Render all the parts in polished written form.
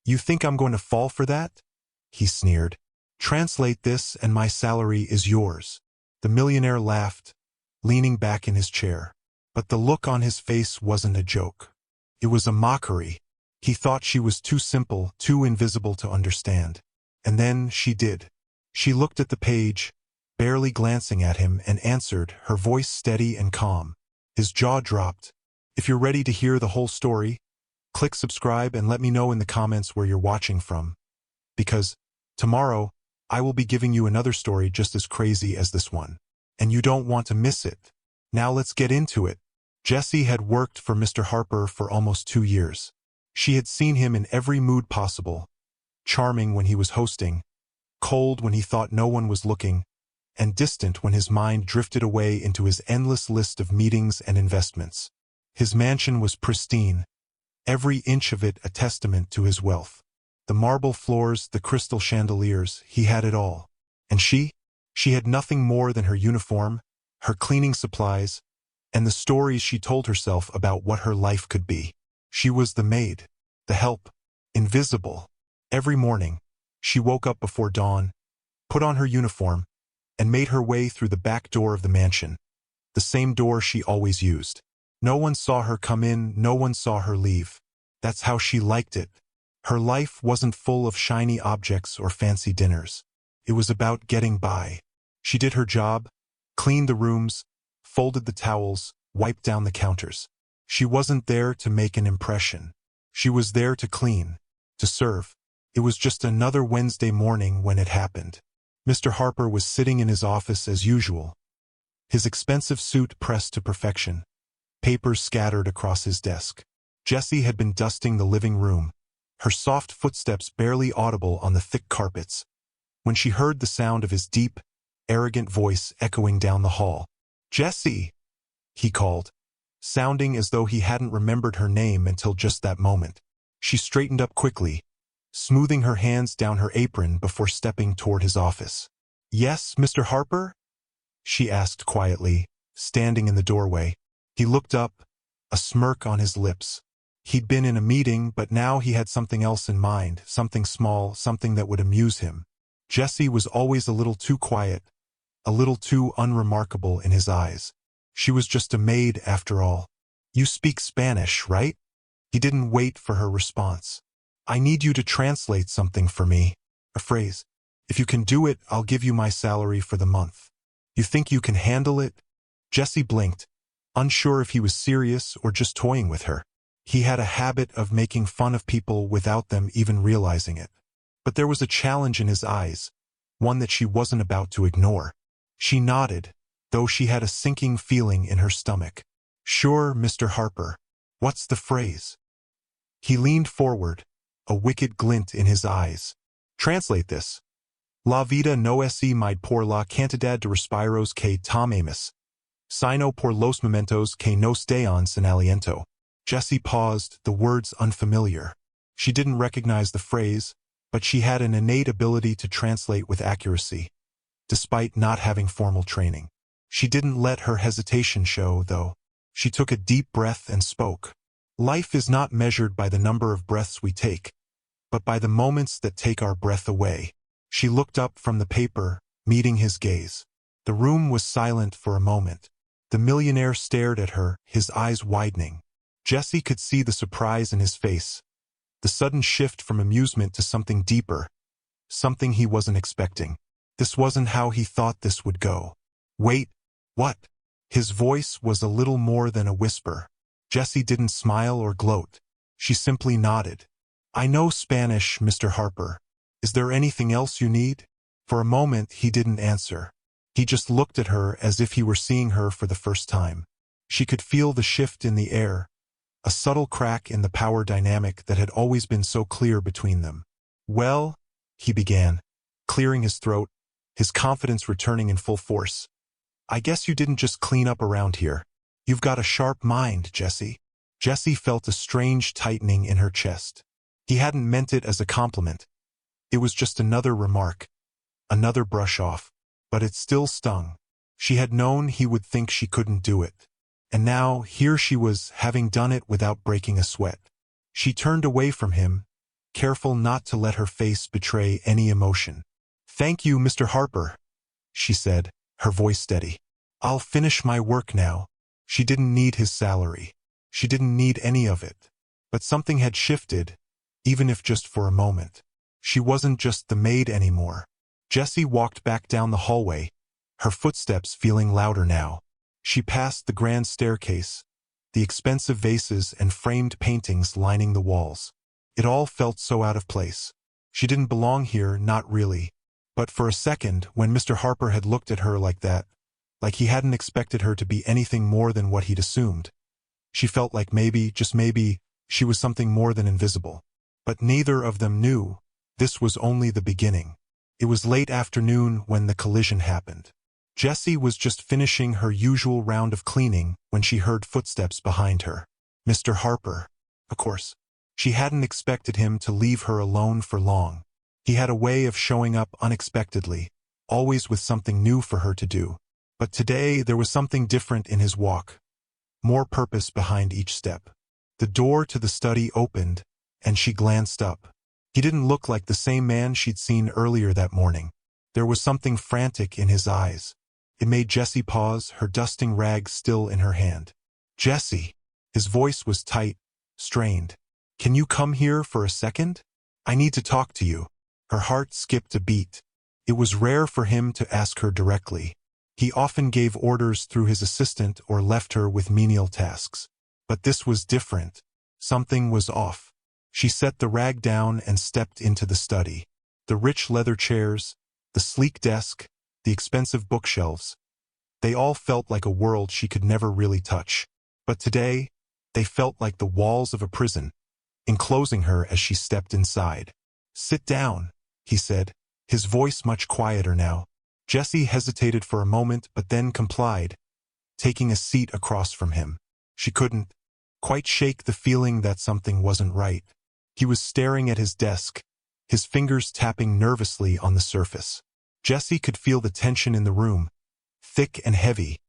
You think I'm going to fall for that? He sneered. Translate this and my salary is yours. The millionaire laughed, leaning back in his chair. But the look on his face wasn't a joke. It was a mockery. He thought she was too simple, too invisible to understand. And then she did. She looked at the page, barely glancing at him, and answered, her voice steady and calm. His jaw dropped. If you're ready to hear the whole story, click subscribe and let me know in the comments where you're watching from. Because tomorrow, I will be giving you another story just as crazy as this one. And you don't want to miss it. Now let's get into it. Jessie had worked for Mr. Harper for almost 2 years. She had seen him in every mood possible. Charming when he was hosting, cold when he thought no one was looking, and distant when his mind drifted away into his endless list of meetings and investments. His mansion was pristine, every inch of it a testament to his wealth. The marble floors, the crystal chandeliers, he had it all. And she? She had nothing more than her uniform, her cleaning supplies, and the stories she told herself about what her life could be. She was the maid, the help, invisible. Every morning, she woke up before dawn, put on her uniform, and made her way through the back door of the mansion, the same door she always used. No one saw her come in, no one saw her leave. That's how she liked it. Her life wasn't full of shiny objects or fancy dinners. It was about getting by. She did her job, cleaned the rooms, folded the towels, wiped down the counters. She wasn't there to make an impression. She was there to clean, to serve. It was just another Wednesday morning when it happened. Mr. Harper was sitting in his office as usual, his expensive suit pressed to perfection, papers scattered across his desk. Jessie had been dusting the living room, her soft footsteps barely audible on the thick carpets, when she heard the sound of his deep, arrogant voice echoing down the hall. "Jessie!" he called, sounding as though he hadn't remembered her name until just that moment. She straightened up quickly, smoothing her hands down her apron before stepping toward his office. "Yes, Mr. Harper?" she asked quietly, standing in the doorway. He looked up, a smirk on his lips. He'd been in a meeting, but now he had something else in mind, something small, something that would amuse him. Jessie was always a little too quiet, a little too unremarkable in his eyes. She was just a maid after all. "You speak Spanish, right?" He didn't wait for her response. "I need you to translate something for me, a phrase. If you can do it, I'll give you my salary for the month. You think you can handle it?" Jessie blinked, unsure if he was serious or just toying with her. He had a habit of making fun of people without them even realizing it. But there was a challenge in his eyes, one that she wasn't about to ignore. She nodded, though she had a sinking feeling in her stomach. "Sure, Mr. Harper. What's the phrase?" He leaned forward, a wicked glint in his eyes. "Translate this. La vida no es muy por la cantidad de respiros que tomamos, sino por los momentos que nos dan sin aliento." Jessie paused, the words unfamiliar. She didn't recognize the phrase, but she had an innate ability to translate with accuracy, despite not having formal training. She didn't let her hesitation show, though. She took a deep breath and spoke. "Life is not measured by the number of breaths we take, but by the moments that take our breath away." She looked up from the paper, meeting his gaze. The room was silent for a moment. The millionaire stared at her, his eyes widening. Jessie could see the surprise in his face, the sudden shift from amusement to something deeper, something he wasn't expecting. This wasn't how he thought this would go. "Wait, what?" His voice was a little more than a whisper. Jessie didn't smile or gloat. She simply nodded. "I know Spanish, Mr. Harper. Is there anything else you need?" For a moment he didn't answer. He just looked at her as if he were seeing her for the first time. She could feel the shift in the air, a subtle crack in the power dynamic that had always been so clear between them. "Well," he began, clearing his throat, his confidence returning in full force. "I guess you didn't just clean up around here. You've got a sharp mind, Jessie." Jessie felt a strange tightening in her chest. He hadn't meant it as a compliment. It was just another remark, another brush off, but it still stung. She had known he would think she couldn't do it. And now, here she was, having done it without breaking a sweat. She turned away from him, careful not to let her face betray any emotion. "Thank you, Mr. Harper," she said, her voice steady. "I'll finish my work now." She didn't need his salary. She didn't need any of it. But something had shifted, even if just for a moment. She wasn't just the maid anymore. Jessie walked back down the hallway, her footsteps feeling louder now. She passed the grand staircase, the expensive vases and framed paintings lining the walls. It all felt so out of place. She didn't belong here, not really. But for a second, when Mr. Harper had looked at her like that, like he hadn't expected her to be anything more than what he'd assumed, she felt like maybe, just maybe, she was something more than invisible. But neither of them knew. This was only the beginning. It was late afternoon when the collision happened. Jessie was just finishing her usual round of cleaning when she heard footsteps behind her. Mr. Harper. Of course. She hadn't expected him to leave her alone for long. He had a way of showing up unexpectedly, always with something new for her to do. But today there was something different in his walk. More purpose behind each step. The door to the study opened, and she glanced up. He didn't look like the same man she'd seen earlier that morning. There was something frantic in his eyes. It made Jessie pause, her dusting rag still in her hand. "Jessie." His voice was tight, strained. "Can you come here for a second? I need to talk to you." Her heart skipped a beat. It was rare for him to ask her directly. He often gave orders through his assistant or left her with menial tasks. But this was different. Something was off. She set the rag down and stepped into the study. The rich leather chairs, the sleek desk, the expensive bookshelves. They all felt like a world she could never really touch. But today, they felt like the walls of a prison, enclosing her as she stepped inside. "Sit down," he said, his voice much quieter now. Jessie hesitated for a moment but then complied, taking a seat across from him. She couldn't quite shake the feeling that something wasn't right. He was staring at his desk, his fingers tapping nervously on the surface. Jessie could feel the tension in the room, thick and heavy,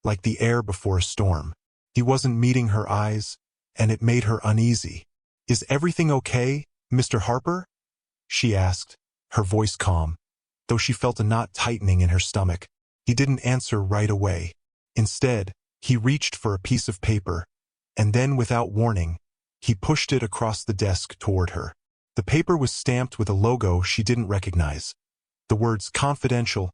like the air before a storm. He wasn't meeting her eyes, and it made her uneasy. "Is everything okay, Mr. Harper?" she asked, her voice calm, though she felt a knot tightening in her stomach. He didn't answer right away. Instead, he reached for a piece of paper, and then without warning, he pushed it across the desk toward her. The paper was stamped with a logo she didn't recognize. The words "Confidential"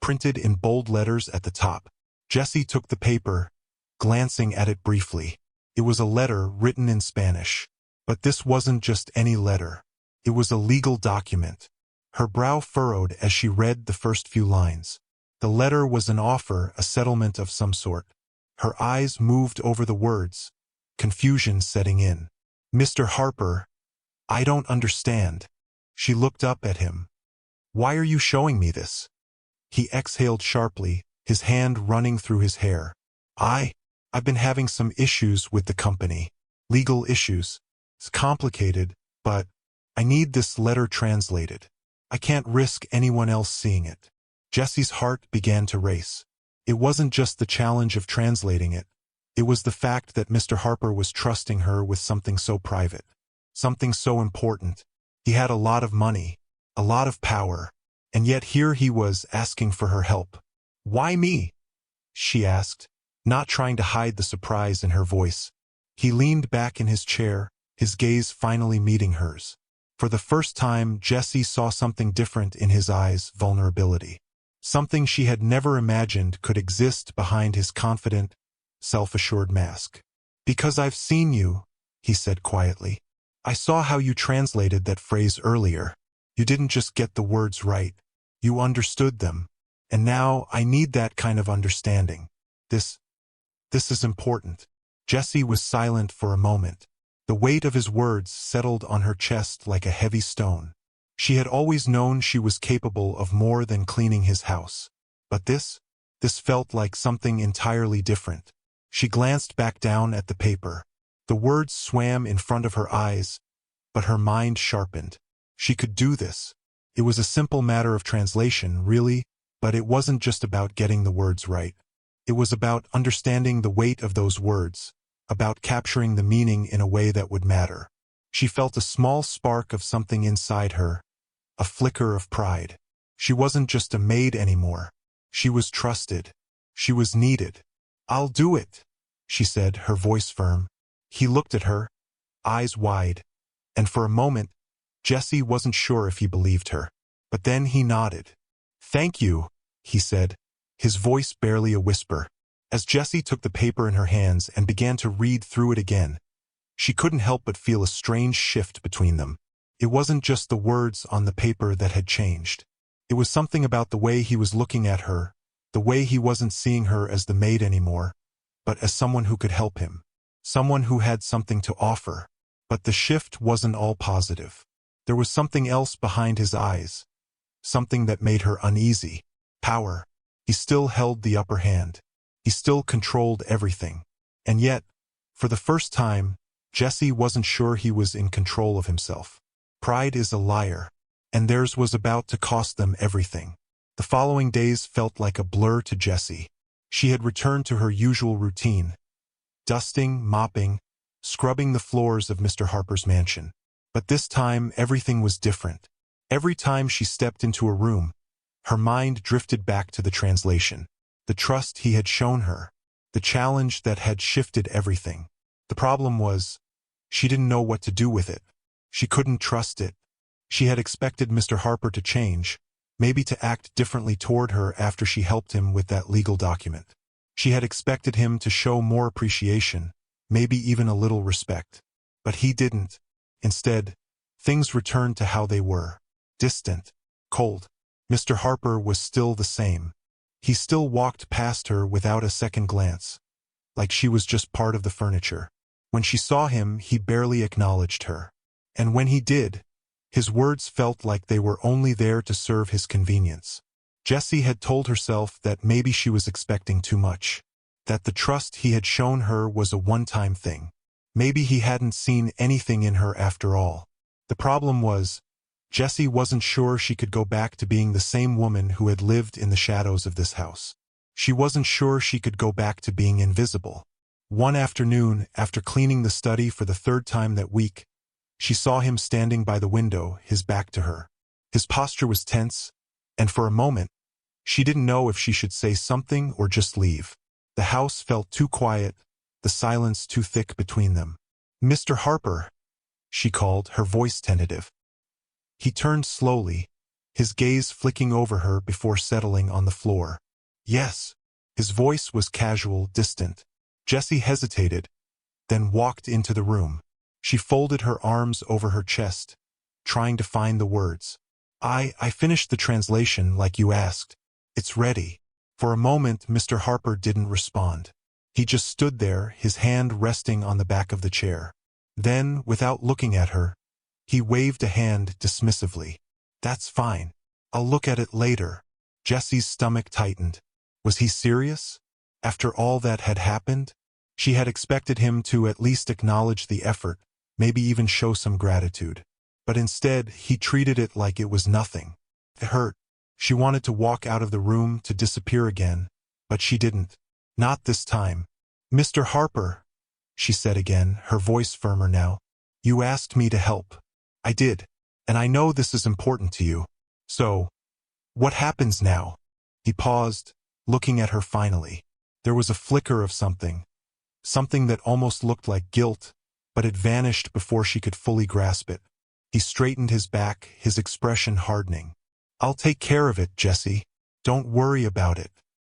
printed in bold letters at the top. Jessie took the paper, glancing at it briefly. It was a letter written in Spanish. But this wasn't just any letter. It was a legal document. Her brow furrowed as she read the first few lines. The letter was an offer, a settlement of some sort. Her eyes moved over the words, confusion setting in. "Mr. Harper, I don't understand." She looked up at him. "Why are you showing me this?" He exhaled sharply, his hand running through his hair. I've been having some issues with the company. Legal issues. It's complicated, but I need this letter translated. I can't risk anyone else seeing it." Jessie's heart began to race. It wasn't just the challenge of translating it. It was the fact that Mr. Harper was trusting her with something so private, something so important. He had a lot of money, a lot of power, and yet here he was asking for her help. "Why me?" she asked, not trying to hide the surprise in her voice. He leaned back in his chair, his gaze finally meeting hers. For the first time, Jessie saw something different in his eyes, vulnerability. Something she had never imagined could exist behind his confident, self-assured mask. "Because I've seen you," he said quietly. "I saw how you translated that phrase earlier. You didn't just get the words right. You understood them. And now I need that kind of understanding. This is important." Jessie was silent for a moment. The weight of his words settled on her chest like a heavy stone. She had always known she was capable of more than cleaning his house. But this felt like something entirely different. She glanced back down at the paper. The words swam in front of her eyes, but her mind sharpened. She could do this. It was a simple matter of translation, really, but it wasn't just about getting the words right. It was about understanding the weight of those words, about capturing the meaning in a way that would matter. She felt a small spark of something inside her, a flicker of pride. She wasn't just a maid anymore. She was trusted. She was needed. "I'll do it," she said, her voice firm. He looked at her, eyes wide, and for a moment, Jesse wasn't sure if he believed her. But then he nodded. "Thank you," he said, his voice barely a whisper. As Jessie took the paper in her hands and began to read through it again, she couldn't help but feel a strange shift between them. It wasn't just the words on the paper that had changed. It was something about the way he was looking at her, the way he wasn't seeing her as the maid anymore, but as someone who could help him, someone who had something to offer. But the shift wasn't all positive. There was something else behind his eyes, something that made her uneasy. Power. He still held the upper hand. He still controlled everything. And yet, for the first time, Jesse wasn't sure he was in control of himself. Pride is a liar, and theirs was about to cost them everything. The following days felt like a blur to Jessie. She had returned to her usual routine, dusting, mopping, scrubbing the floors of Mr. Harper's mansion. But this time, everything was different. Every time she stepped into a room, her mind drifted back to the translation, the trust he had shown her, the challenge that had shifted everything. The problem was, she didn't know what to do with it. She couldn't trust it. She had expected Mr. Harper to change, maybe to act differently toward her after she helped him with that legal document. She had expected him to show more appreciation, maybe even a little respect. But he didn't. Instead, things returned to how they were. Distant, cold. Mr. Harper was still the same. He still walked past her without a second glance, like she was just part of the furniture. When she saw him, he barely acknowledged her. And when he did, his words felt like they were only there to serve his convenience. Jessie had told herself that maybe she was expecting too much, that the trust he had shown her was a one-time thing. Maybe he hadn't seen anything in her after all. The problem was, Jessie wasn't sure she could go back to being the same woman who had lived in the shadows of this house. She wasn't sure she could go back to being invisible. One afternoon, after cleaning the study for the third time that week, she saw him standing by the window, his back to her. His posture was tense, and for a moment, she didn't know if she should say something or just leave. The house felt too quiet, the silence too thick between them. "Mr. Harper," she called, her voice tentative. He turned slowly, his gaze flicking over her before settling on the floor. "Yes." His voice was casual, distant. Jessie hesitated, then walked into the room. She folded her arms over her chest, trying to find the words. I finished the translation like you asked. It's ready." For a moment, Mr. Harper didn't respond. He just stood there, his hand resting on the back of the chair. Then, without looking at her, he waved a hand dismissively. "That's fine. I'll look at it later." Jessie's stomach tightened. Was he serious? After all that had happened? She had expected him to at least acknowledge the effort, maybe even show some gratitude. But instead, he treated it like it was nothing. It hurt. She wanted to walk out of the room, to disappear again, but she didn't. Not this time. "Mr. Harper," she said again, her voice firmer now. "You asked me to help. I did. And I know this is important to you. So, what happens now?" He paused, looking at her finally. There was a flicker of something that almost looked like guilt, but it vanished before she could fully grasp it. He straightened his back, his expression hardening. "I'll take care of it, Jessie. Don't worry about it.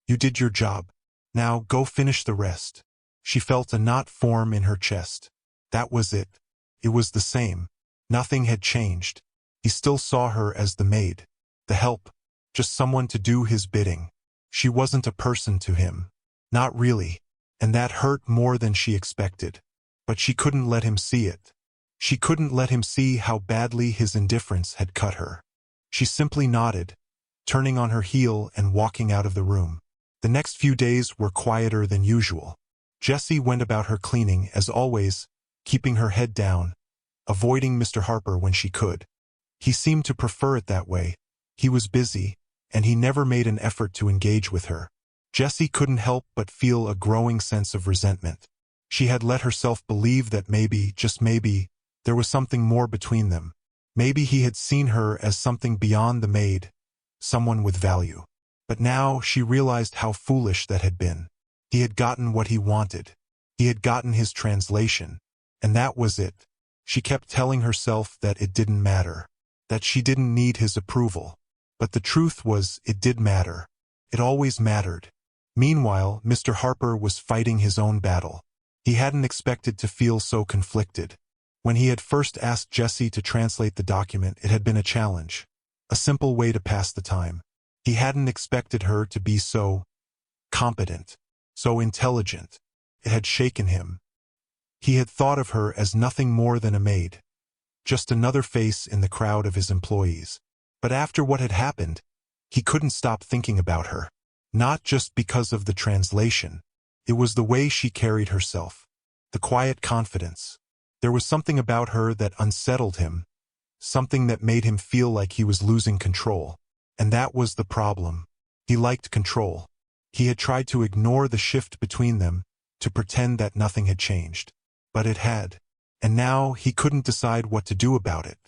You did your job. Now go finish the rest." She felt a knot form in her chest. That was it. It was the same. Nothing had changed. He still saw her as the maid, the help, just someone to do his bidding. She wasn't a person to him. Not really. And that hurt more than she expected. But she couldn't let him see it. She couldn't let him see how badly his indifference had cut her. She simply nodded, turning on her heel and walking out of the room. The next few days were quieter than usual. Jessie went about her cleaning as always, keeping her head down, avoiding Mr. Harper when she could. He seemed to prefer it that way. He was busy, and he never made an effort to engage with her. Jessie couldn't help but feel a growing sense of resentment. She had let herself believe that maybe, just maybe, There was something more between them. Maybe he had seen her as something beyond the maid, someone with value. But now she realized how foolish that had been. He had gotten what he wanted. He had gotten his translation. And that was it. She kept telling herself that it didn't matter, that she didn't need his approval. But the truth was, it did matter. It always mattered. Meanwhile, Mr. Harper was fighting his own battle. He hadn't expected to feel so conflicted. When he had first asked Jessie to translate the document, it had been a challenge, a simple way to pass the time. He hadn't expected her to be so competent, so intelligent. It had shaken him. He had thought of her as nothing more than a maid, just another face in the crowd of his employees. But after what had happened, he couldn't stop thinking about her. Not just because of the translation. It was the way she carried herself, the quiet confidence. There was something about her that unsettled him, something that made him feel like he was losing control. And that was the problem. He liked control. He had tried to ignore the shift between them, to pretend that nothing had changed. But it had. And now he couldn't decide what to do about it.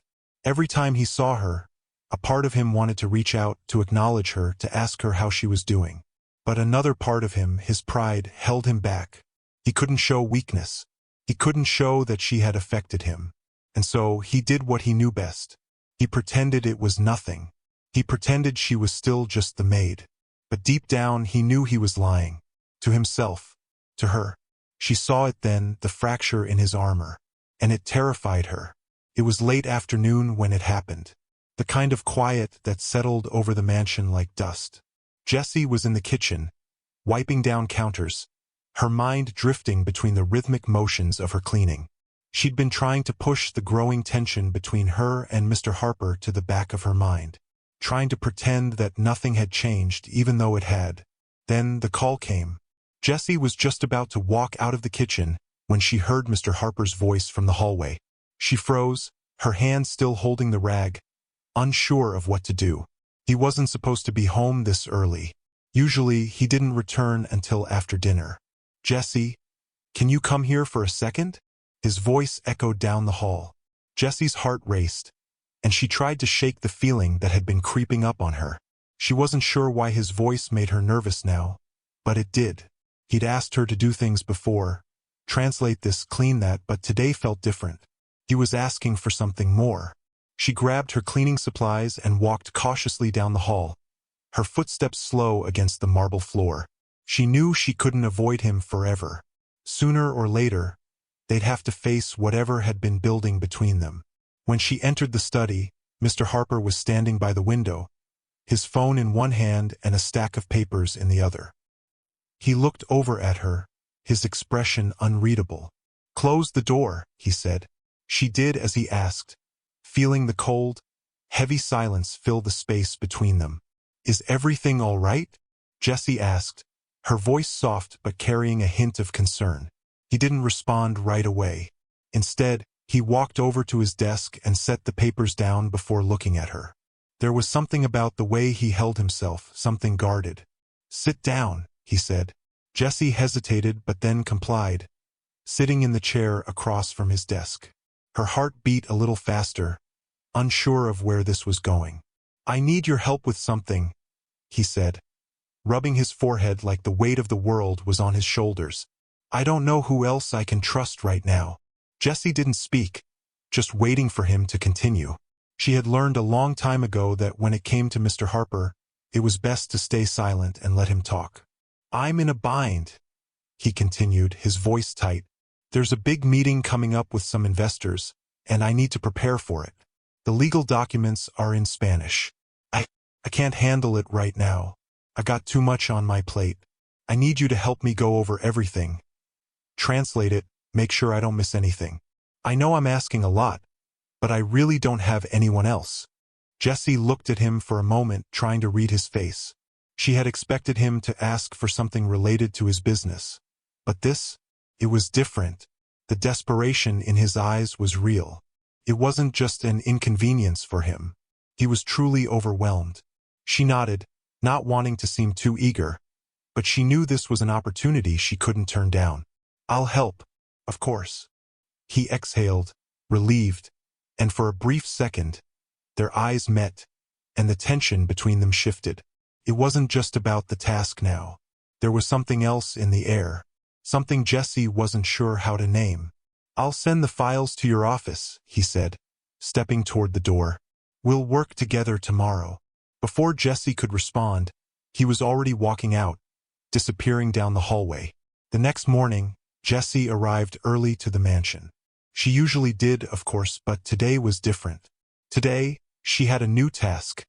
Every time he saw her, a part of him wanted to reach out, to acknowledge her, to ask her how she was doing. But another part of him, his pride, held him back. He couldn't show weakness. He couldn't show that she had affected him. And so he did what he knew best. He pretended it was nothing. He pretended she was still just the maid. But deep down he knew he was lying. To himself. To her. She saw it then, the fracture in his armor. And it terrified her. It was late afternoon when it happened. The kind of quiet that settled over the mansion like dust. Jessie was in the kitchen, wiping down counters, her mind drifting between the rhythmic motions of her cleaning. She'd been trying to push the growing tension between her and Mr. Harper to the back of her mind, trying to pretend that nothing had changed even though it had. Then the call came. Jessie was just about to walk out of the kitchen when she heard Mr. Harper's voice from the hallway. She froze, her hand still holding the rag, unsure of what to do. He wasn't supposed to be home this early. Usually, he didn't return until after dinner. "Jessie, can you come here for a second?" His voice echoed down the hall. Jessie's heart raced, and she tried to shake the feeling that had been creeping up on her. She wasn't sure why his voice made her nervous now, but it did. He'd asked her to do things before, translate this, clean that, but today felt different. He was asking for something more. She grabbed her cleaning supplies and walked cautiously down the hall, her footsteps slow against the marble floor. She knew she couldn't avoid him forever. Sooner or later, they'd have to face whatever had been building between them. When she entered the study, Mr. Harper was standing by the window, his phone in one hand and a stack of papers in the other. He looked over at her, his expression unreadable. "Close the door," he said. She did as he asked, feeling the cold, heavy silence fill the space between them. "Is everything all right?" Jessie asked, her voice soft but carrying a hint of concern. He didn't respond right away. Instead, he walked over to his desk and set the papers down before looking at her. There was something about the way he held himself, something guarded. "Sit down," he said. Jessie hesitated but then complied, sitting in the chair across from his desk. Her heart beat a little faster, unsure of where this was going. "I need your help with something," he said, rubbing his forehead like the weight of the world was on his shoulders. "I don't know who else I can trust right now." Jessie didn't speak, just waiting for him to continue. She had learned a long time ago that when it came to Mr. Harper, it was best to stay silent and let him talk. "I'm in a bind," he continued, his voice tight. "There's a big meeting coming up with some investors, and I need to prepare for it. The legal documents are in Spanish. I can't handle it right now. I got too much on my plate. I need you to help me go over everything. Translate it, make sure I don't miss anything. I know I'm asking a lot, but I really don't have anyone else." Jessie looked at him for a moment, trying to read his face. She had expected him to ask for something related to his business. But this? It was different. The desperation in his eyes was real. It wasn't just an inconvenience for him. He was truly overwhelmed. She nodded, not wanting to seem too eager, but she knew this was an opportunity she couldn't turn down. "I'll help, of course." He exhaled, relieved, and for a brief second, their eyes met, and the tension between them shifted. It wasn't just about the task now. There was something else in the air, something Jesse wasn't sure how to name. "I'll send the files to your office," he said, stepping toward the door. "We'll work together tomorrow." Before Jesse could respond, he was already walking out, disappearing down the hallway. The next morning, Jessie arrived early to the mansion. She usually did, of course, but today was different. Today, she had a new task,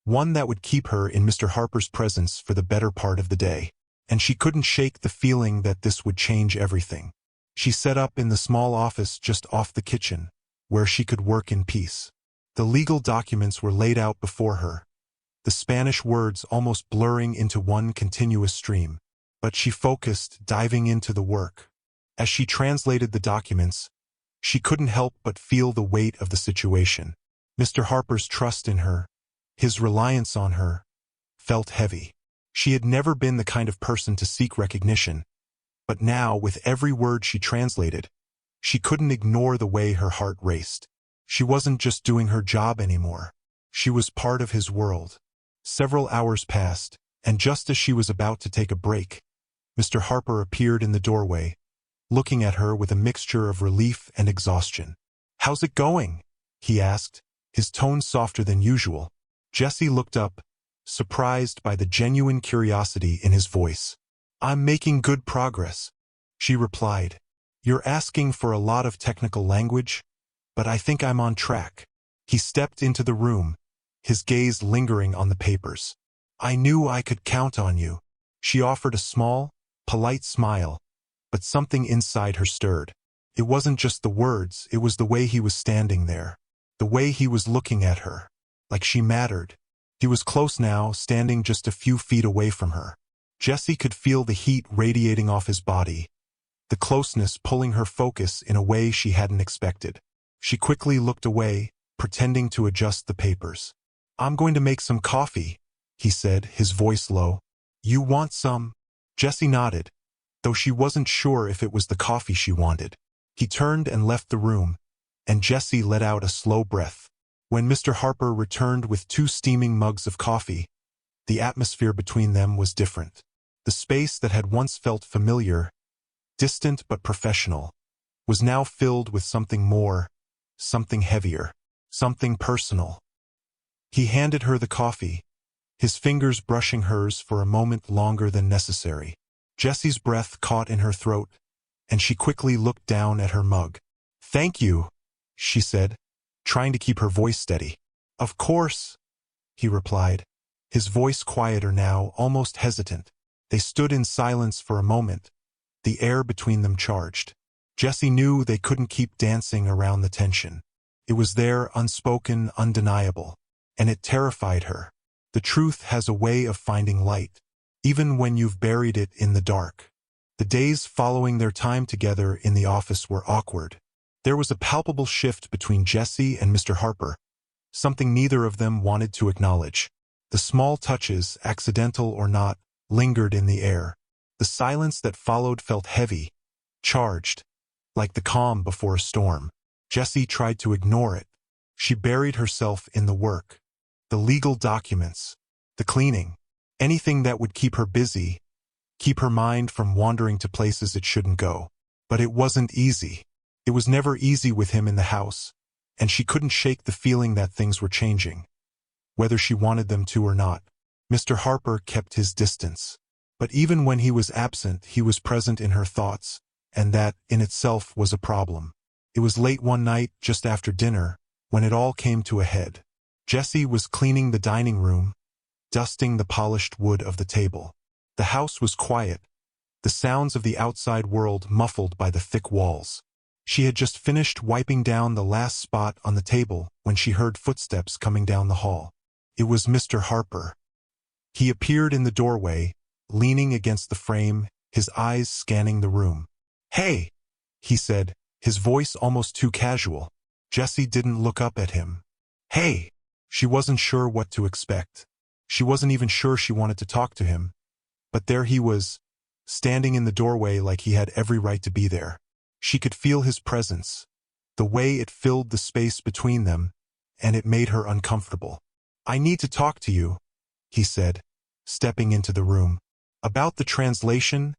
one that would keep her in Mr. Harper's presence for the better part of the day. And she couldn't shake the feeling that this would change everything. She set up in the small office just off the kitchen, where she could work in peace. The legal documents were laid out before her, the Spanish words almost blurring into one continuous stream. But she focused, diving into the work. As she translated the documents, she couldn't help but feel the weight of the situation. Mr. Harper's trust in her, his reliance on her, felt heavy. She had never been the kind of person to seek recognition, but now, with every word she translated, she couldn't ignore the way her heart raced. She wasn't just doing her job anymore. She was part of his world. Several hours passed, and just as she was about to take a break, Mr. Harper appeared in the doorway, looking at her with a mixture of relief and exhaustion. "How's it going?" he asked, his tone softer than usual. Jessie looked up, surprised by the genuine curiosity in his voice. "I'm making good progress," she replied. "You're asking for a lot of technical language, but I think I'm on track." He stepped into the room, his gaze lingering on the papers. "I knew I could count on you." She offered a small, polite smile, but something inside her stirred. It wasn't just the words, it was the way he was standing there, the way he was looking at her, like she mattered. He was close now, standing just a few feet away from her. Jessie could feel the heat radiating off his body, the closeness pulling her focus in a way she hadn't expected. She quickly looked away, pretending to adjust the papers. "I'm going to make some coffee," he said, his voice low. "You want some?" Jessie nodded, though she wasn't sure if it was the coffee she wanted. He turned and left the room, and Jessie let out a slow breath. When Mr. Harper returned with 2 steaming mugs of coffee, the atmosphere between them was different. The space that had once felt familiar, distant but professional, was now filled with something more, something heavier, something personal. He handed her the coffee, his fingers brushing hers for a moment longer than necessary. Jessie's breath caught in her throat, and she quickly looked down at her mug. "Thank you," she said, trying to keep her voice steady. "Of course," he replied, his voice quieter now, almost hesitant. They stood in silence for a moment, the air between them charged. Jessie knew they couldn't keep dancing around the tension. It was there, unspoken, undeniable, and it terrified her. The truth has a way of finding light, even when you've buried it in the dark. The days following their time together in the office were awkward. There was a palpable shift between Jessie and Mr. Harper, something neither of them wanted to acknowledge. The small touches, accidental or not, lingered in the air. The silence that followed felt heavy, charged, like the calm before a storm. Jessie tried to ignore it. She buried herself in the work, the legal documents, the cleaning, anything that would keep her busy, keep her mind from wandering to places it shouldn't go. But it wasn't easy. It was never easy with him in the house, and she couldn't shake the feeling that things were changing, whether she wanted them to or not. Mr. Harper kept his distance. But even when he was absent, he was present in her thoughts, and that, in itself, was a problem. It was late one night, just after dinner, when it all came to a head. Jessie was cleaning the dining room, dusting the polished wood of the table. The house was quiet, the sounds of the outside world muffled by the thick walls. She had just finished wiping down the last spot on the table when she heard footsteps coming down the hall. It was Mr. Harper. He appeared in the doorway, leaning against the frame, his eyes scanning the room. "Hey," he said, his voice almost too casual. Jessie didn't look up at him. "Hey." She wasn't sure what to expect. She wasn't even sure she wanted to talk to him. But there he was, standing in the doorway like he had every right to be there. She could feel his presence, the way it filled the space between them, and it made her uncomfortable. "I need to talk to you," he said, stepping into the room. "About the translation,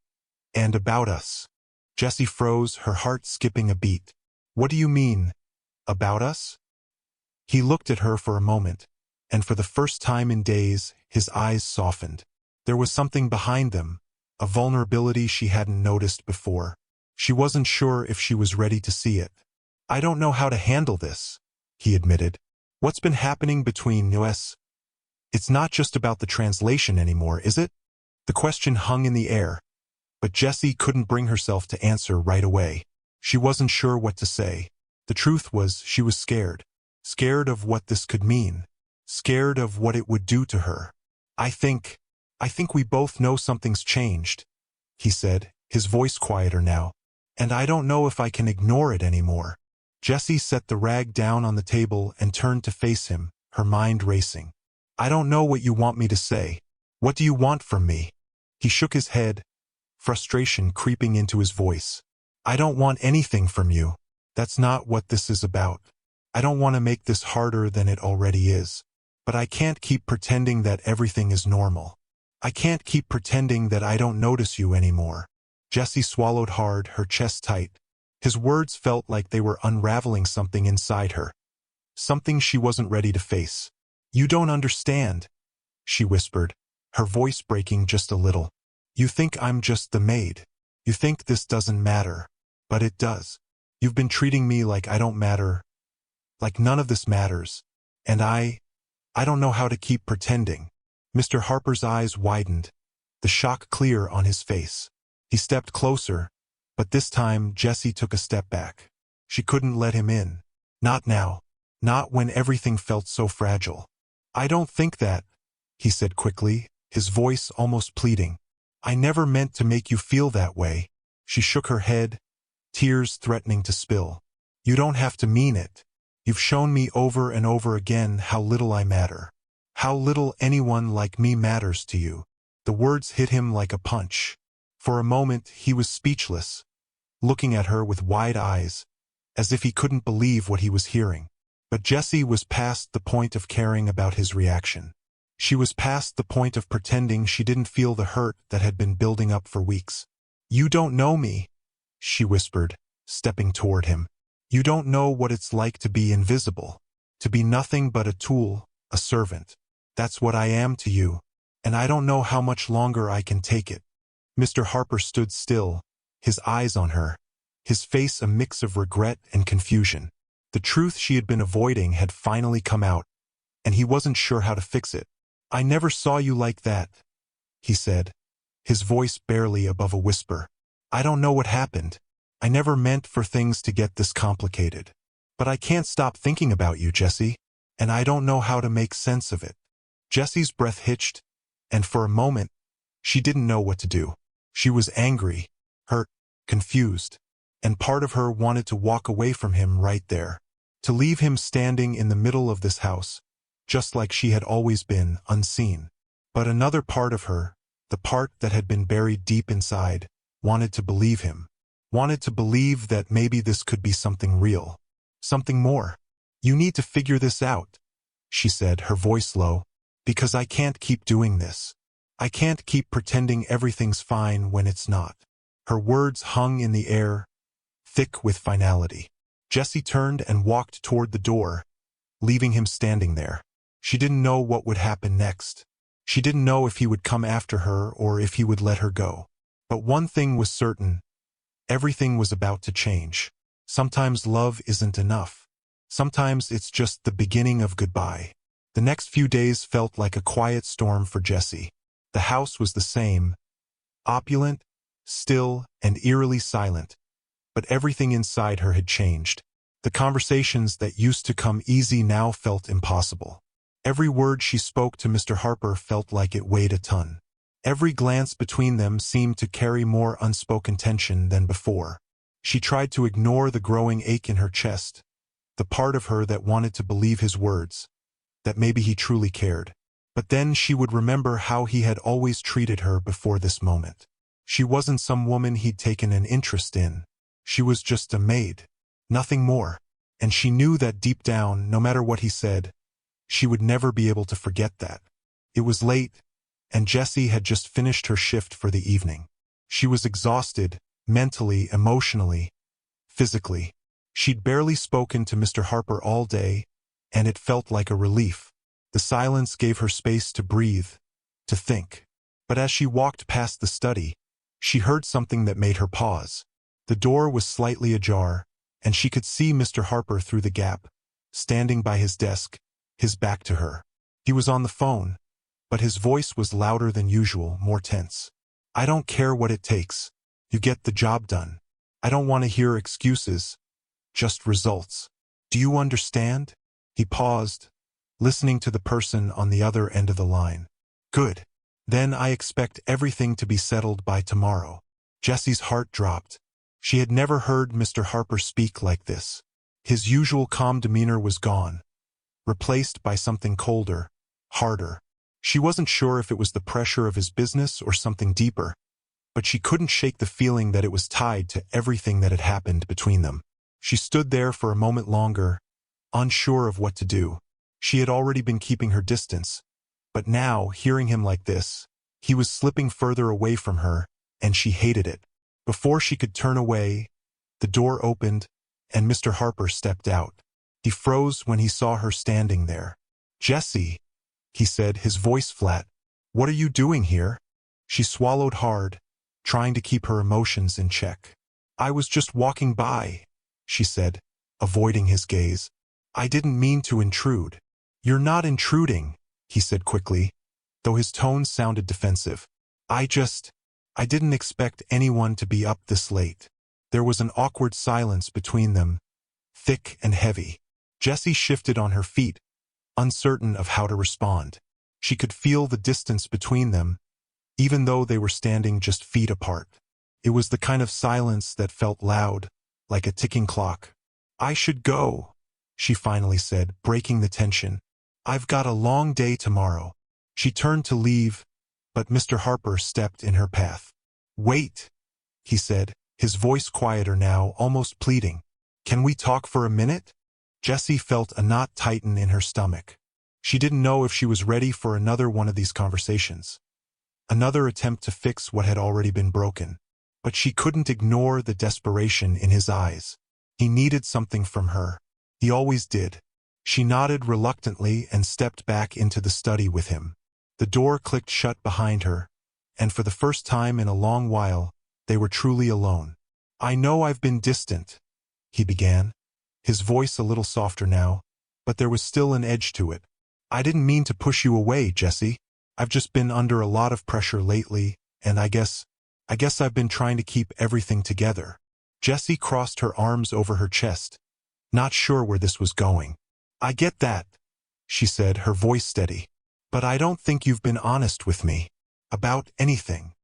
and about us." Jessie froze, her heart skipping a beat. "What do you mean, about us?" He looked at her for a moment, and for the first time in days, his eyes softened. There was something behind them, a vulnerability she hadn't noticed before. She wasn't sure if she was ready to see it. "I don't know how to handle this," he admitted. "What's been happening between us? It's not just about the translation anymore, is it?" The question hung in the air, but Jessie couldn't bring herself to answer right away. She wasn't sure what to say. The truth was she was scared. Scared of what this could mean. Scared of what it would do to her. I think we both know something's changed," he said, his voice quieter now. "And I don't know if I can ignore it anymore." Jessie set the rag down on the table and turned to face him, her mind racing. "I don't know what you want me to say. What do you want from me?" He shook his head, frustration creeping into his voice. "I don't want anything from you. That's not what this is about. I don't want to make this harder than it already is. But I can't keep pretending that everything is normal. I can't keep pretending that I don't notice you anymore." Jessie swallowed hard, her chest tight. His words felt like they were unraveling something inside her. Something she wasn't ready to face. "You don't understand," she whispered, her voice breaking just a little. "You think I'm just the maid. You think this doesn't matter. But it does. You've been treating me like I don't matter. Like none of this matters. And I don't know how to keep pretending." Mr. Harper's eyes widened, the shock clear on his face. He stepped closer, but this time Jessie took a step back. She couldn't let him in. Not now. Not when everything felt so fragile. "I don't think that," he said quickly, his voice almost pleading. "I never meant to make you feel that way." She shook her head, tears threatening to spill. "You don't have to mean it. You've shown me over and over again how little I matter. How little anyone like me matters to you." The words hit him like a punch. For a moment he was speechless, looking at her with wide eyes, as if he couldn't believe what he was hearing. But Jessie was past the point of caring about his reaction. She was past the point of pretending she didn't feel the hurt that had been building up for weeks. "You don't know me," she whispered, stepping toward him. "You don't know what it's like to be invisible, to be nothing but a tool, a servant. That's what I am to you, and I don't know how much longer I can take it." Mr. Harper stood still, his eyes on her, his face a mix of regret and confusion. The truth she had been avoiding had finally come out, and he wasn't sure how to fix it. "I never saw you like that," he said, his voice barely above a whisper. "I don't know what happened. I never meant for things to get this complicated. But I can't stop thinking about you, Jessie, and I don't know how to make sense of it." Jessie's breath hitched, and for a moment, she didn't know what to do. She was angry, hurt, confused, and part of her wanted to walk away from him right there, to leave him standing in the middle of this house, just like she had always been, unseen. But another part of her, the part that had been buried deep inside, wanted to believe him, wanted to believe that maybe this could be something real, something more. "You need to figure this out," she said, her voice low, "because I can't keep doing this. I can't keep pretending everything's fine when it's not." Her words hung in the air, thick with finality. Jessie turned and walked toward the door, leaving him standing there. She didn't know what would happen next. She didn't know if he would come after her or if he would let her go. But one thing was certain. Everything was about to change. Sometimes love isn't enough. Sometimes it's just the beginning of goodbye. The next few days felt like a quiet storm for Jessie. The house was the same, opulent, still, and eerily silent, but everything inside her had changed. The conversations that used to come easy now felt impossible. Every word she spoke to Mr. Harper felt like it weighed a ton. Every glance between them seemed to carry more unspoken tension than before. She tried to ignore the growing ache in her chest, the part of her that wanted to believe his words, that maybe he truly cared. But then she would remember how he had always treated her before this moment. She wasn't some woman he'd taken an interest in. She was just a maid. Nothing more. And she knew that deep down, no matter what he said, she would never be able to forget that. It was late, and Jessie had just finished her shift for the evening. She was exhausted, mentally, emotionally, physically. She'd barely spoken to Mr. Harper all day, and it felt like a relief. The silence gave her space to breathe, to think. But as she walked past the study, she heard something that made her pause. The door was slightly ajar, and she could see Mr. Harper through the gap, standing by his desk, his back to her. He was on the phone, but his voice was louder than usual, more tense. "I don't care what it takes. You get the job done. I don't want to hear excuses, just results. Do you understand?" He paused, listening to the person on the other end of the line. "Good. Then I expect everything to be settled by tomorrow." Jessie's heart dropped. She had never heard Mr. Harper speak like this. His usual calm demeanor was gone, replaced by something colder, harder. She wasn't sure if it was the pressure of his business or something deeper, but she couldn't shake the feeling that it was tied to everything that had happened between them. She stood there for a moment longer, unsure of what to do. She had already been keeping her distance, but now, hearing him like this, he was slipping further away from her, and she hated it. Before she could turn away, the door opened, and Mr. Harper stepped out. He froze when he saw her standing there. "Jessie," he said, his voice flat. "What are you doing here?" She swallowed hard, trying to keep her emotions in check. "I was just walking by," she said, avoiding his gaze. "I didn't mean to intrude." "You're not intruding," he said quickly, though his tone sounded defensive. I didn't expect anyone to be up this late." There was an awkward silence between them, thick and heavy. Jessie shifted on her feet, uncertain of how to respond. She could feel the distance between them, even though they were standing just feet apart. It was the kind of silence that felt loud, like a ticking clock. "I should go," she finally said, breaking the tension. "I've got a long day tomorrow." She turned to leave, but Mr. Harper stepped in her path. "Wait," he said, his voice quieter now, almost pleading. "Can we talk for a minute?" Jessie felt a knot tighten in her stomach. She didn't know if she was ready for another one of these conversations, another attempt to fix what had already been broken. But she couldn't ignore the desperation in his eyes. He needed something from her. He always did. She nodded reluctantly and stepped back into the study with him. The door clicked shut behind her, and for the first time in a long while, they were truly alone. "I know I've been distant," he began, his voice a little softer now, but there was still an edge to it. "I didn't mean to push you away, Jessie. I've just been under a lot of pressure lately, and I guess I've been trying to keep everything together." Jessie crossed her arms over her chest, not sure where this was going. "I get that," she said, her voice steady. "But I don't think you've been honest with me. About anything."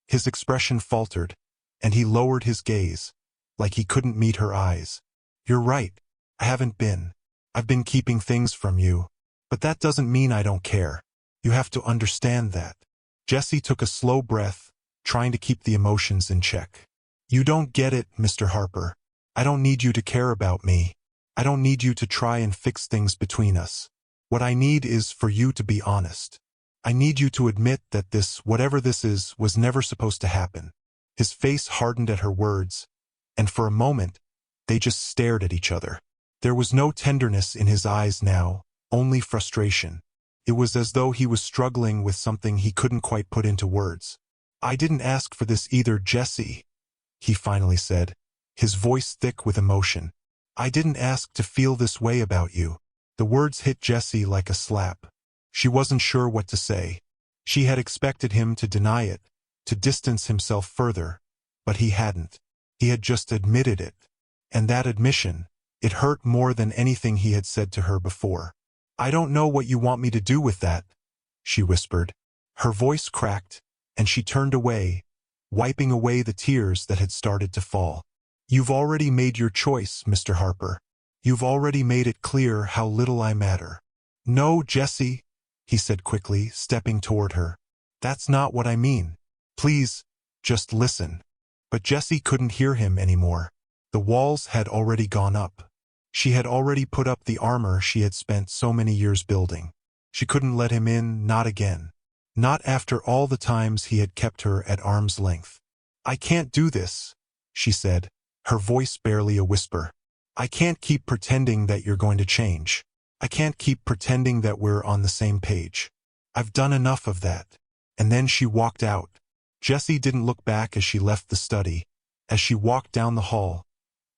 His expression faltered, and he lowered his gaze, like he couldn't meet her eyes. "You're right. I haven't been. I've been keeping things from you. But that doesn't mean I don't care. You have to understand that." Jessie took a slow breath, trying to keep the emotions in check. "You don't get it, Mr. Harper. I don't need you to care about me. I don't need you to try and fix things between us. What I need is for you to be honest. I need you to admit that this, whatever this is, was never supposed to happen." His face hardened at her words, and for a moment, they just stared at each other. There was no tenderness in his eyes now, only frustration. It was as though he was struggling with something he couldn't quite put into words. "I didn't ask for this either, Jessie," he finally said, his voice thick with emotion. "I didn't ask to feel this way about you." The words hit Jessie like a slap. She wasn't sure what to say. She had expected him to deny it, to distance himself further, but he hadn't. He had just admitted it. And that admission, it hurt more than anything he had said to her before. "I don't know what you want me to do with that," she whispered. Her voice cracked, and she turned away, wiping away the tears that had started to fall. "You've already made your choice, Mr. Harper. You've already made it clear how little I matter." "No, Jessie," he said quickly, stepping toward her. "That's not what I mean. Please, just listen." But Jessie couldn't hear him anymore. The walls had already gone up. She had already put up the armor she had spent so many years building. She couldn't let him in, not again. Not after all the times he had kept her at arm's length. "I can't do this," she said, her voice barely a whisper. "I can't keep pretending that you're going to change. I can't keep pretending that we're on the same page. I've done enough of that." And then she walked out. Jessie didn't look back as she left the study. As she walked down the hall,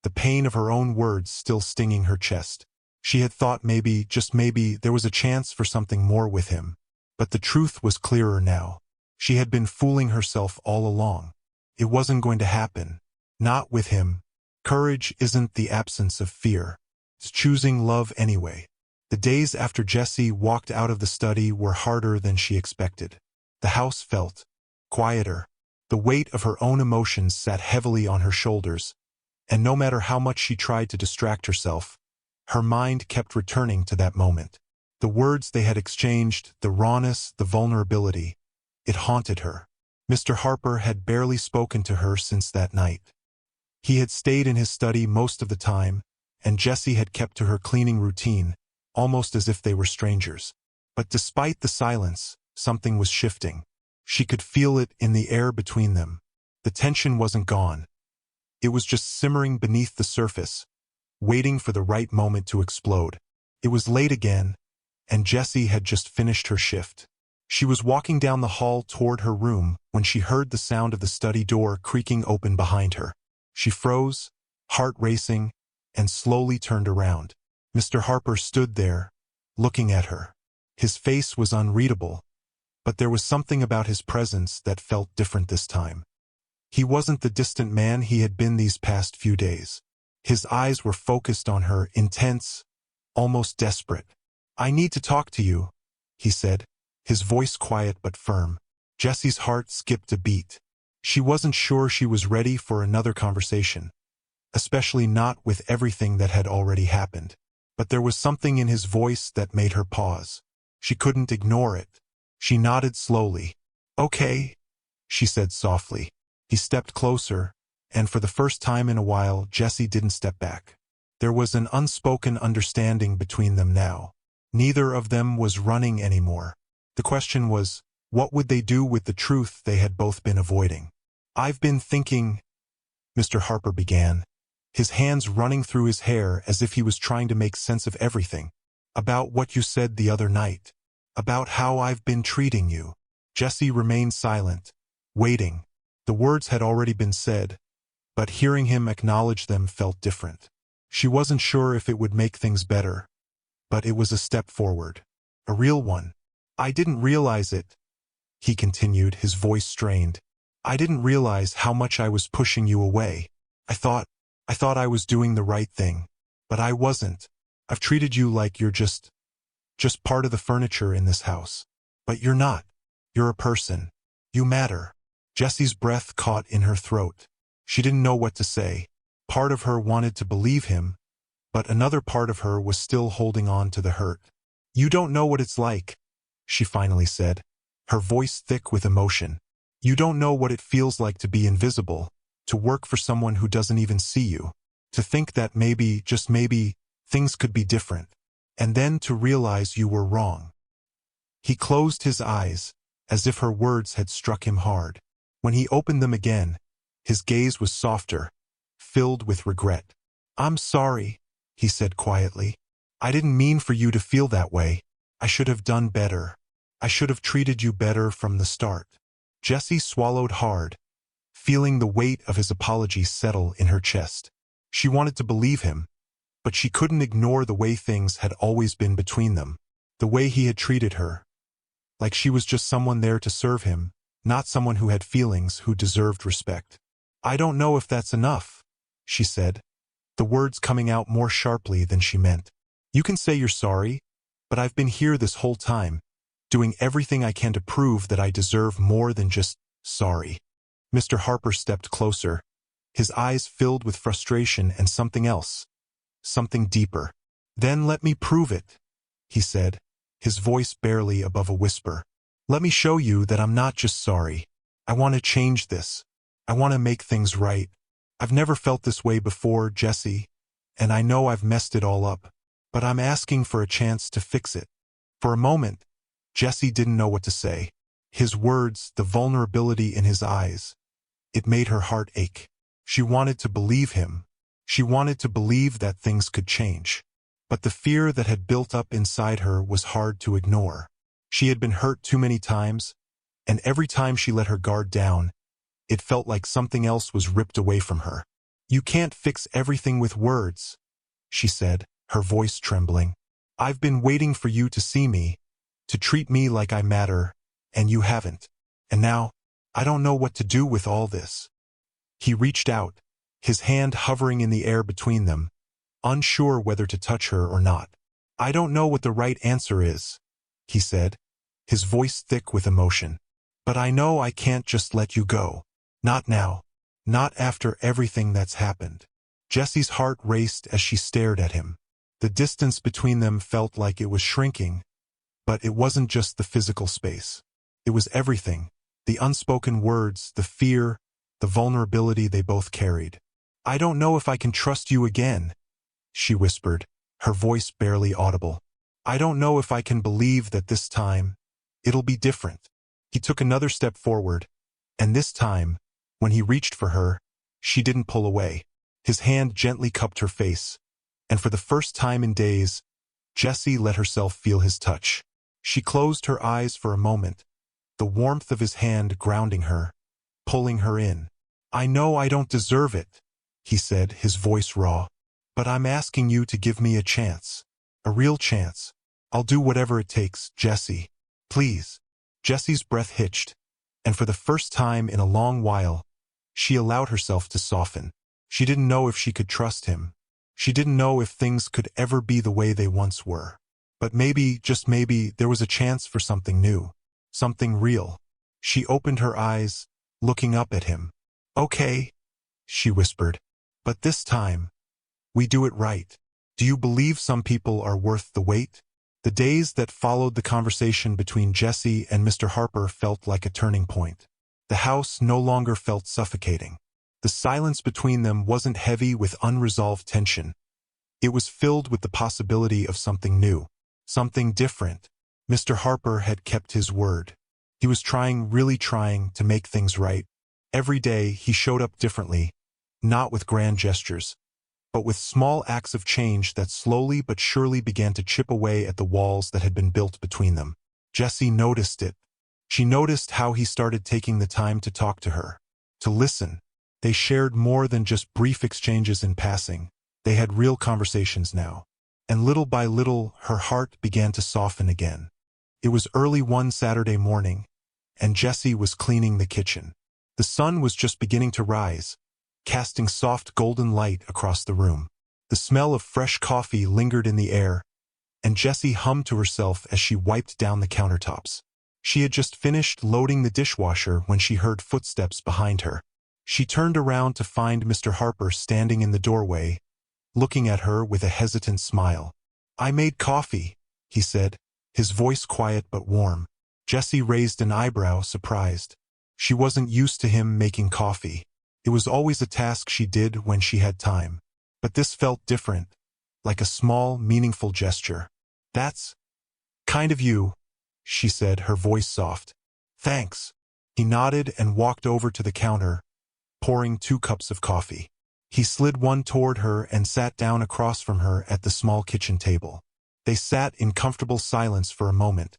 the pain of her own words still stinging her chest. She had thought maybe, just maybe, there was a chance for something more with him. But the truth was clearer now. She had been fooling herself all along. It wasn't going to happen. Not with him. Courage isn't the absence of fear. It's choosing love anyway. The days after Jessie walked out of the study were harder than she expected. The house felt quieter. The weight of her own emotions sat heavily on her shoulders, and no matter how much she tried to distract herself, her mind kept returning to that moment. The words they had exchanged, the rawness, the vulnerability, it haunted her. Mr. Harper had barely spoken to her since that night. He had stayed in his study most of the time, and Jessie had kept to her cleaning routine, almost as if they were strangers. But despite the silence, something was shifting. She could feel it in the air between them. The tension wasn't gone. It was just simmering beneath the surface, waiting for the right moment to explode. It was late again, and Jessie had just finished her shift. She was walking down the hall toward her room when she heard the sound of the study door creaking open behind her. She froze, heart racing, and slowly turned around. Mr. Harper stood there, looking at her. His face was unreadable, but there was something about his presence that felt different this time. He wasn't the distant man he had been these past few days. His eyes were focused on her, intense, almost desperate. "I need to talk to you," he said, his voice quiet but firm. Jessie's heart skipped a beat. She wasn't sure she was ready for another conversation, especially not with everything that had already happened. But there was something in his voice that made her pause. She couldn't ignore it. She nodded slowly. "Okay," she said softly. He stepped closer, and for the first time in a while, Jessie didn't step back. There was an unspoken understanding between them now. Neither of them was running anymore. The question was, what would they do with the truth they had both been avoiding? "I've been thinking," Mr. Harper began, his hands running through his hair as if he was trying to make sense of everything, "about what you said the other night, about how I've been treating you." Jessie remained silent, waiting. The words had already been said, but hearing him acknowledge them felt different. She wasn't sure if it would make things better, but it was a step forward. A real one. "I didn't realize it," he continued, his voice strained. "I didn't realize how much I was pushing you away. I thought I was doing the right thing, but I wasn't. I've treated you like you're just part of the furniture in this house. But you're not. You're a person. You matter." Jessie's breath caught in her throat. She didn't know what to say. Part of her wanted to believe him, but another part of her was still holding on to the hurt. "You don't know what it's like," she finally said, her voice thick with emotion. "You don't know what it feels like to be invisible, to work for someone who doesn't even see you, to think that maybe, just maybe, things could be different, and then to realize you were wrong." He closed his eyes, as if her words had struck him hard. When he opened them again, his gaze was softer, filled with regret. "I'm sorry," he said quietly. "I didn't mean for you to feel that way. I should have done better. I should have treated you better from the start." Jessie swallowed hard, feeling the weight of his apology settle in her chest. She wanted to believe him, but she couldn't ignore the way things had always been between them, the way he had treated her, like she was just someone there to serve him, not someone who had feelings, who deserved respect. "I don't know if that's enough," she said, the words coming out more sharply than she meant. "You can say you're sorry, but I've been here this whole time, doing everything I can to prove that I deserve more than just sorry." Mr. Harper stepped closer, his eyes filled with frustration and something else, something deeper. "Then let me prove it," he said, his voice barely above a whisper. "Let me show you that I'm not just sorry. I want to change this. I want to make things right. I've never felt this way before, Jessie. and I know I've messed it all up, but I'm asking for a chance to fix it." For a moment, Jesse didn't know what to say. His words, the vulnerability in his eyes, it made her heart ache. She wanted to believe him. She wanted to believe that things could change. But the fear that had built up inside her was hard to ignore. She had been hurt too many times, and every time she let her guard down, it felt like something else was ripped away from her. "You can't fix everything with words," she said, her voice trembling. "I've been waiting for you to see me, to treat me like I matter, and you haven't. And now, I don't know what to do with all this." He reached out, his hand hovering in the air between them, unsure whether to touch her or not. "I don't know what the right answer is," he said, his voice thick with emotion. "But I know I can't just let you go. Not now. Not after everything that's happened." Jessie's heart raced as she stared at him. The distance between them felt like it was shrinking, but it wasn't just the physical space. It was everything, the unspoken words, the fear, the vulnerability they both carried. "I don't know if I can trust you again," she whispered, her voice barely audible. "I don't know if I can believe that this time, it'll be different." He took another step forward, and this time, when he reached for her, she didn't pull away. His hand gently cupped her face, and for the first time in days, Jessie let herself feel his touch. She closed her eyes for a moment, the warmth of his hand grounding her, pulling her in. "I know I don't deserve it," he said, his voice raw, "but I'm asking you to give me a chance. A real chance. I'll do whatever it takes, Jessie. Please." Jessie's breath hitched, and for the first time in a long while, she allowed herself to soften. She didn't know if she could trust him. She didn't know if things could ever be the way they once were. But maybe, just maybe, there was a chance for something new. Something real. She opened her eyes, looking up at him. "Okay," she whispered. "But this time, we do it right. Do you believe some people are worth the wait?" The days that followed the conversation between Jessie and Mr. Harper felt like a turning point. The house no longer felt suffocating. The silence between them wasn't heavy with unresolved tension. It was filled with the possibility of something new, something different. Mr. Harper had kept his word. He was trying, really trying, to make things right. Every day he showed up differently, not with grand gestures, but with small acts of change that slowly but surely began to chip away at the walls that had been built between them. Jessie noticed it. She noticed how he started taking the time to talk to her, to listen. They shared more than just brief exchanges in passing. They had real conversations now. And little by little, her heart began to soften again. It was early one Saturday morning, and Jessie was cleaning the kitchen. The sun was just beginning to rise, casting soft golden light across the room. The smell of fresh coffee lingered in the air, and Jessie hummed to herself as she wiped down the countertops. She had just finished loading the dishwasher when she heard footsteps behind her. She turned around to find Mr. Harper standing in the doorway, looking at her with a hesitant smile. "I made coffee," he said, his voice quiet but warm. Jessie raised an eyebrow, surprised. She wasn't used to him making coffee. It was always a task she did when she had time. But this felt different, like a small, meaningful gesture. "That's kind of you," she said, her voice soft. "Thanks." He nodded and walked over to the counter, pouring 2 cups of coffee. He slid one toward her and sat down across from her at the small kitchen table. They sat in comfortable silence for a moment,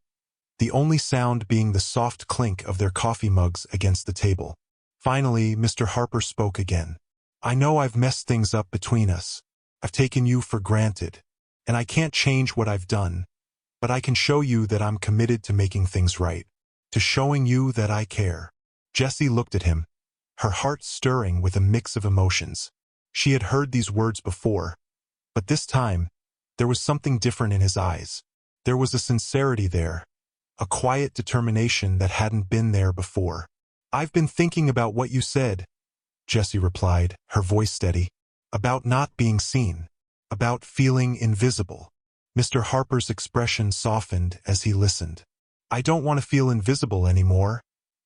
the only sound being the soft clink of their coffee mugs against the table. Finally, Mr. Harper spoke again. "I know I've messed things up between us. I've taken you for granted, and I can't change what I've done, but I can show you that I'm committed to making things right, to showing you that I care." Jessie looked at him, her heart stirring with a mix of emotions. She had heard these words before, but this time, there was something different in his eyes. There was a sincerity there, a quiet determination that hadn't been there before. "I've been thinking about what you said," Jessie replied, her voice steady. "About not being seen. About feeling invisible." Mr. Harper's expression softened as he listened. "I don't want to feel invisible anymore,"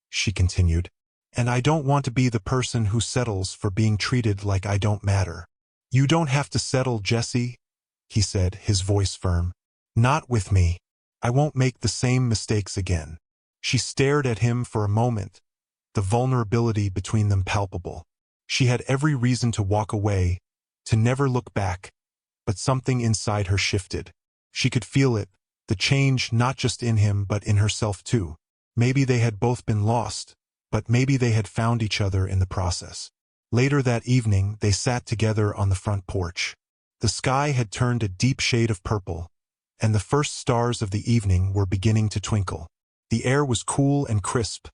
she continued. "And I don't want to be the person who settles for being treated like I don't matter. "You don't have to settle, Jesse," he said, his voice firm. "Not with me. I won't make the same mistakes again." She stared at him for a moment, the vulnerability between them palpable. She had every reason to walk away, to never look back, but something inside her shifted. She could feel it, the change not just in him but in herself too. Maybe they had both been lost, but maybe they had found each other in the process. Later that evening, they sat together on the front porch. The sky had turned a deep shade of purple, and the first stars of the evening were beginning to twinkle. The air was cool and crisp,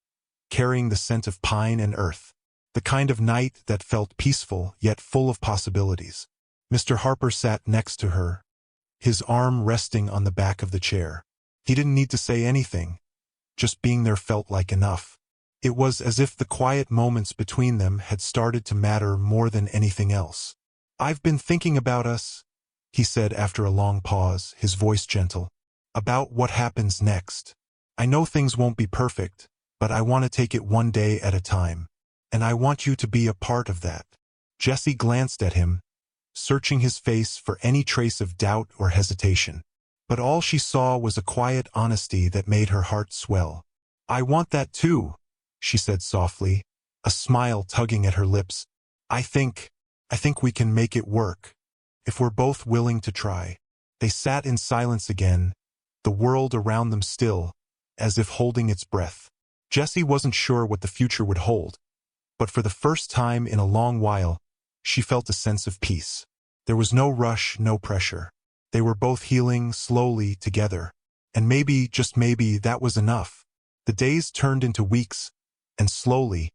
carrying the scent of pine and earth, the kind of night that felt peaceful yet full of possibilities. Mr. Harper sat next to her, his arm resting on the back of the chair. He didn't need to say anything, just being there felt like enough. It was as if the quiet moments between them had started to matter more than anything else. "I've been thinking about us," he said after a long pause, his voice gentle. "About what happens next. I know things won't be perfect, but I want to take it one day at a time. And I want you to be a part of that." Jessie glanced at him, searching his face for any trace of doubt or hesitation. But all she saw was a quiet honesty that made her heart swell. "I want that too," she said softly, a smile tugging at her lips. I think we can make it work, if we're both willing to try." They sat in silence again, the world around them still, as if holding its breath. Jessie wasn't sure what the future would hold, but for the first time in a long while, she felt a sense of peace. There was no rush, no pressure. They were both healing slowly together, and maybe, just maybe, that was enough. The days turned into weeks, and slowly,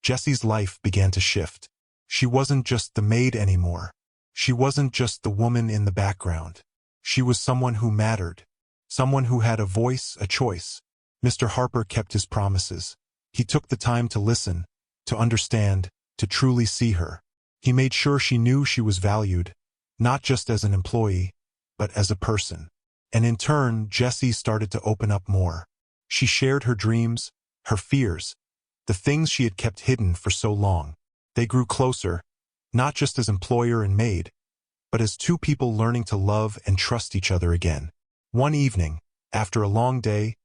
Jessie's life began to shift. She wasn't just the maid anymore. She wasn't just the woman in the background. She was someone who mattered, someone who had a voice, a choice. Mr. Harper kept his promises. He took the time to listen, to understand, to truly see her. He made sure she knew she was valued, not just as an employee, but as a person. And in turn, Jessie started to open up more. She shared her dreams, her fears, the things she had kept hidden for so long. They grew closer, not just as employer and maid, but as two people learning to love and trust each other again. One evening, after a long day,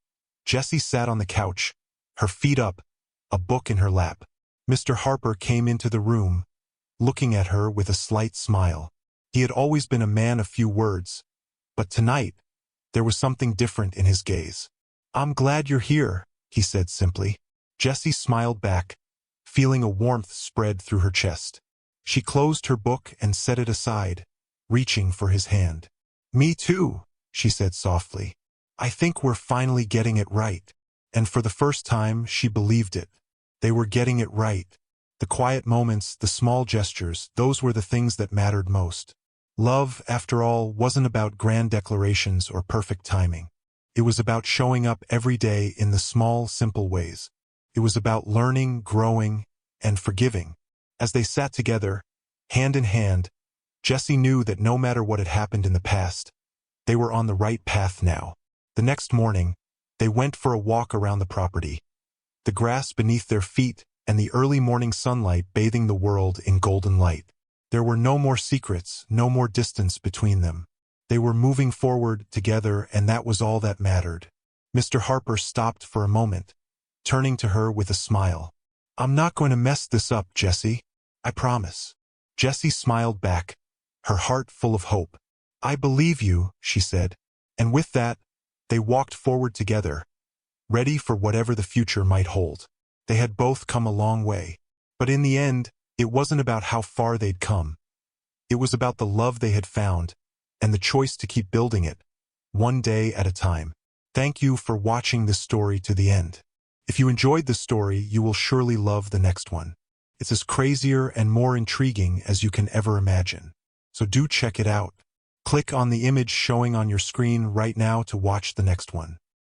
Jessie sat on the couch, her feet up, a book in her lap. Mr. Harper came into the room, looking at her with a slight smile. He had always been a man of few words, but tonight, there was something different in his gaze. "I'm glad you're here," he said simply. Jessie smiled back, feeling a warmth spread through her chest. She closed her book and set it aside, reaching for his hand. "Me too," she said softly. "I think we're finally getting it right." And for the first time, she believed it. They were getting it right. The quiet moments, the small gestures, those were the things that mattered most. Love, after all, wasn't about grand declarations or perfect timing. It was about showing up every day in the small, simple ways. It was about learning, growing, and forgiving. As they sat together, hand in hand, Jessie knew that no matter what had happened in the past, they were on the right path now. The next morning, they went for a walk around the property, the grass beneath their feet and the early morning sunlight bathing the world in golden light. There were no more secrets, no more distance between them. They were moving forward together, and that was all that mattered. Mr. Harper stopped for a moment, turning to her with a smile. "I'm not going to mess this up, Jessie. I promise." Jessie smiled back, her heart full of hope. "I believe you," she said. And with that, they walked forward together, ready for whatever the future might hold. They had both come a long way. But in the end, it wasn't about how far they'd come. It was about the love they had found, and the choice to keep building it, one day at a time. Thank you for watching this story to the end. If you enjoyed this story, you will surely love the next one. It's as crazier and more intriguing as you can ever imagine. So do check it out. Click on the image showing on your screen right now to watch the next one.